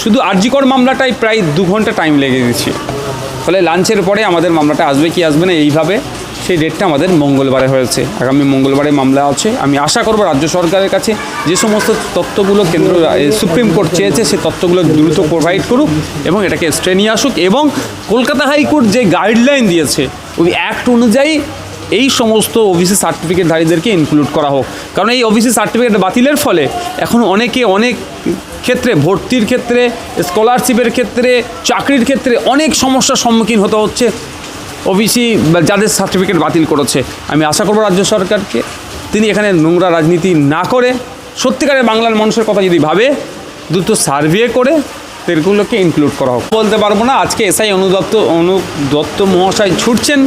শুধু আরজিকর মামলাটাই প্রায় 2 ঘন্টা টাইম লেগে গেছে। ফলে লাঞ্চের পরে আমাদের মামলাটা আসবে কি আসবে না এইভাবে সেই ডেটটা আমাদের মঙ্গলবারে হয়েছে। আগামী মঙ্গলবারে মামলা আছে। আমি আশা করব রাজ্য সরকারের কাছে যে সমস্ত তথ্যগুলো কেন্দ্র সুপ্রিম কোর্ট চেয়েছে সেই তথ্যগুলো দ্রুত প্রোভাইড করুক এবং এটাকে স্টে নিয়ে আসুক, এবং কলকাতা হাইকোর্ট যে গাইডলাইন দিয়েছে ওই অ্যাক্ট অনুযায়ী এই সমস্ত ওবিসি সার্টিফিকেটধারীদেরকে ইনক্লুড করা হোক। কারণ এই ওবিসি সার্টিফিকেট বাতিলের ফলে এখন অনেক ক্ষেত্রে ভর্তির ক্ষেত্রে, স্কলারশিপের ক্ষেত্রে, চাকরির ক্ষেত্রে অনেক সমস্যার সম্মুখীন হতে হচ্ছে ওবিসি যাদের সার্টিফিকেট বাতিল করেছে। আমি আশা করব রাজ্য সরকারকে তিনি এখানে নোংরা রাজনীতি না করে সত্যিকারের বাংলার মানুষের কথা যদি ভাবে দ্রুত সার্ভে করে এগুলোকে ইনক্লুড করা হোক। বলতে পারবো না, আজকে এসআই অনুপ দত্ত মহাশয় ছুটছেন,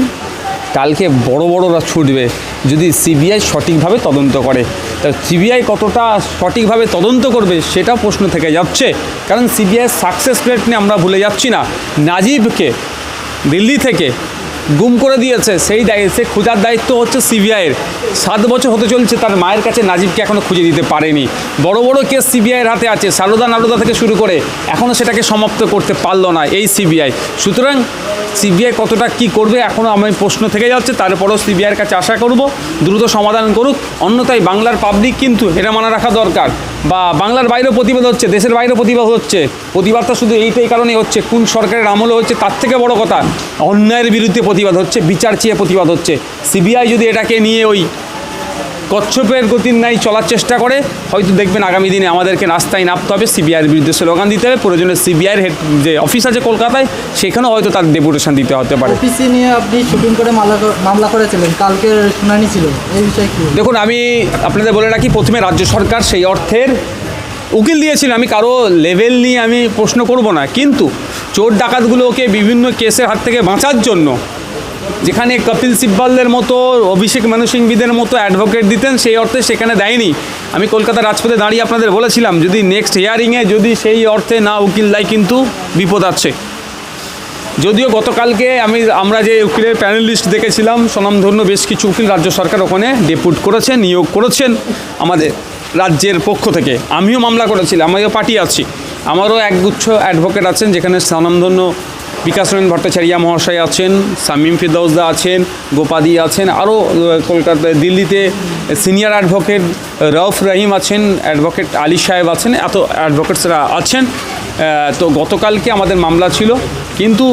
কালকে বড়রা ছুটবে যদি সিবিআই সঠিকভাবে তদন্ত করে। তা সিবিআই কতটা সঠিকভাবে তদন্ত করবে সেটা প্রশ্ন থেকে যাচ্ছে, কারণ সিবিআইয়ের সাকসেস রেট নিয়ে আমরা ভুলে যাচ্ছি না। নাজিবকে দিল্লি থেকে গুম করে দিয়েছে, সেই সে খোঁজার দায়িত্ব হচ্ছে সিবিআইয়ের। 7 বছর হতে চলছে তার মায়ের কাছে নাজিবকে এখনও খুঁজে দিতে পারেনি। বড় কেস সিবিআইয়ের হাতে আছে, সারদা থেকে শুরু করে এখনও সেটাকে সমাপ্ত করতে পারলো না এই সিবিআই। সুতরাং সিবিআই কতটা কি করবে এখনও আমি প্রশ্ন থেকে যাচ্ছে। তারপরেও সিবিআইয়ের কাছে আশা করব দ্রুত সমাধান করুক, অন্যথায় বাংলার পাবলিক কিন্তু এটা মনে রাখা দরকার। বা বাংলার বাইরেও প্রতিবাদ হচ্ছে, দেশের বাইরেও প্রতিবাদ হচ্ছে। প্রতিবাদটা শুধু এইটাই কারণেই হচ্ছে, কোন সরকারের আমলে হচ্ছে তার থেকে বড় কথা অন্যায়ের বিরুদ্ধে প্রতিবাদ হচ্ছে, বিচার চেয়ে প্রতিবাদ হচ্ছে। সিবিআই যদি এটাকে নিয়ে ওই কচ্ছপের গতির ন্যায় চলার চেষ্টা করে, হয়তো দেখবেন আগামী দিনে আমাদেরকে রাস্তায় নামতে হবে, সিবিআইয়ের বিরুদ্ধে স্লোগান দিতে হবে, প্রয়োজনে সিবিআইয়ের যে অফিস আছে কলকাতায় সেখানেও হয়তো তার ডেপুটেশন দিতে হতে পারে। ওবিসি নিয়ে আপনি সুপ্রিম কোর্টে মামলা করেছিলেন, কালকে শুনানি ছিল, এই বিষয়ে কি? দেখুন, আমি আপনাদের বলে রাখি, প্রথমে রাজ্য সরকার সেই অর্থের উকিল দিয়েছিল। আমি কারো লেভেল নিয়ে আমি প্রশ্ন করব না, কিন্তু চোর ডাকাতগুলোকে বিভিন্ন কেসের হাত থেকে বাঁচার জন্য যেখানে কপিল সিব্বলের মতো, অভিষেক মানু সিংভিদের মতো অ্যাডভোকেট দিতেন, সেই অর্থে সেখানে দেয়নি। আমি কলকাতা রাজপথে দাঁড়িয়ে আপনাদের বলেছিলাম যদি নেক্সট হিয়ারিংয়ে যদি সেই অর্থে না উকিল দেয় কিন্তু বিপদ আছে। যদিও গতকালকে আমরা যে উকিলের প্যানেল লিস্ট দেখেছিলাম, স্বনামধন্য বেশ কিছু উকিল রাজ্য সরকার ওখানে ডেপুট করেছেন, নিয়োগ করেছেন আমাদের রাজ্যের পক্ষ থেকে। আমিও মামলা করেছিলাম, আমিও পার্টি আছি, আমারও একগুচ্ছ অ্যাডভোকেট আছেন, যেখানে স্বনামধন্য বিকাশরঞ্জন ভট্টাচার্য মহাশয় আছেন, শামীম ফিরদৌসদা আছেন, গোপাদি আছেন, আরও কলকাতায় দিল্লিতে সিনিয়র অ্যাডভোকেট রউফ রহিম আছেন, অ্যাডভোকেট আলী সাহেব আছেন, এত অ্যাডভোকেটসরা আছেন। তো গতকালকে আমাদের মামলা ছিল, কিন্তু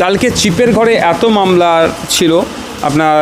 কালকে চিপের ঘরে এত মামলা ছিল আপনার